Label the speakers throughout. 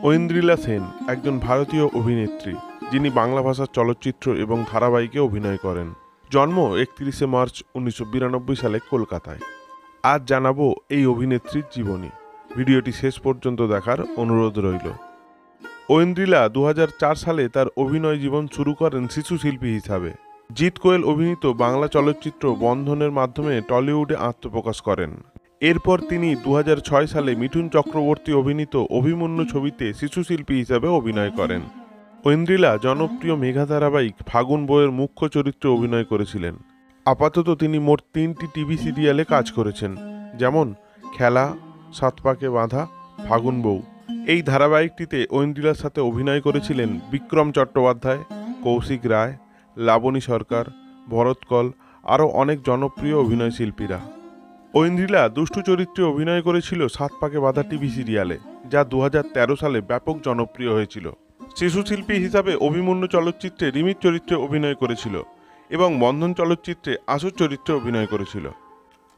Speaker 1: ঐন্দ্রিলা সেন একজন ভারতীয় অভিনেত্রী, যিনি বাংলা ভাষার চলচ্চিত্র এবং ধারাবাহিকে অভিনয় করেন। জন্ম 31শে মার্চ 1992 সালে কলকাতায়। আজ জানাবো এই অভিনেত্রীর জীবনী। ভিডিওটি শেষ পর্যন্ত দেখার অনুরোধ রইল। ঐন্দ্রিলা 2004 সালে তার অভিনয় জীবন শুরু করেন শিশু শিল্পী হিসাবে। জিৎ কোয়েল অভিনীত বাংলা চলচ্চিত্র বন্ধনের মাধ্যমে টলিউডে আত্মপ্রকাশ করেন। এরপর তিনি 2006 সালে মিঠুন চক্রবর্তী অভিনীত অভিমন্যু ছবিতে শিশু শিল্পী হিসাবে অভিনয় করেন। ঐন্দ্রিলা জনপ্রিয় মেঘা ধারাবাহিক ফাগুন বইয়ের মুখ্য চরিত্রে অভিনয় করেছিলেন। আপাতত তিনি মোট 3টি টিভি সিরিয়ালে কাজ করেছেন, যেমন খেলা, সাত পাকে বাঁধা, ফাগুন বউ। এই ধারাবাহিকটিতে ঐন্দ্রিলার সাথে অভিনয় করেছিলেন বিক্রম চট্টোপাধ্যায়, কৌশিক রায়, লাবণী সরকার, ভরত কল, আরও অনেক জনপ্রিয় অভিনয় শিল্পীরা। ঐন্দ্রিলা দুষ্টু চরিত্রে অভিনয় করেছিল সাত পাকে বাঁধা টিভি সিরিয়ালে, যা 2013 সালে ব্যাপক জনপ্রিয় হয়েছিল। শিশু শিল্পী হিসাবে অভিমন্যু চলচ্চিত্রে রিমির চরিত্রে অভিনয় করেছিল এবং বন্ধন চলচ্চিত্রে আসুর চরিত্রে অভিনয় করেছিল।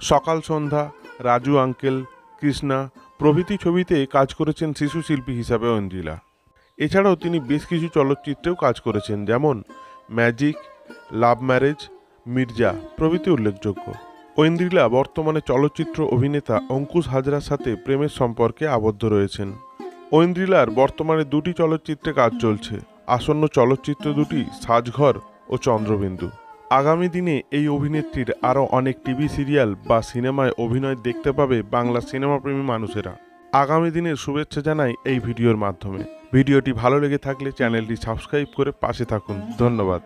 Speaker 1: সকাল সন্ধ্যা, রাজু আঙ্কেল, কৃষ্ণা প্রভৃতি ছবিতে কাজ করেছেন শিশু শিল্পী হিসাবে ঐন্দ্রিলা। এছাড়াও তিনি বেশ কিছু চলচ্চিত্রেও কাজ করেছেন, যেমন ম্যাজিক, লাভ ম্যারেজ, মির্জা প্রভৃতি উল্লেখযোগ্য। ঐন্দ্রিলা বর্তমানে চলচ্চিত্র অভিনেতা অঙ্কুশ হাজরার সাথে প্রেমের সম্পর্কে আবদ্ধ রয়েছেন। ঐন্দ্রিলার বর্তমানে 2টি চলচ্চিত্রে কাজ চলছে। আসন্ন চলচ্চিত্র দুটি সাজঘর ও চন্দ্রবিন্দু। আগামী দিনে এই অভিনেত্রীর আরও অনেক টিভি সিরিয়াল বা সিনেমায় অভিনয় দেখতে পাবে বাংলা সিনেমাপ্রেমী মানুষেরা। আগামী দিনের শুভেচ্ছা জানাই এই ভিডিওর মাধ্যমে। ভিডিওটি ভালো লেগে থাকলে চ্যানেলটি সাবস্ক্রাইব করে পাশে থাকুন। ধন্যবাদ।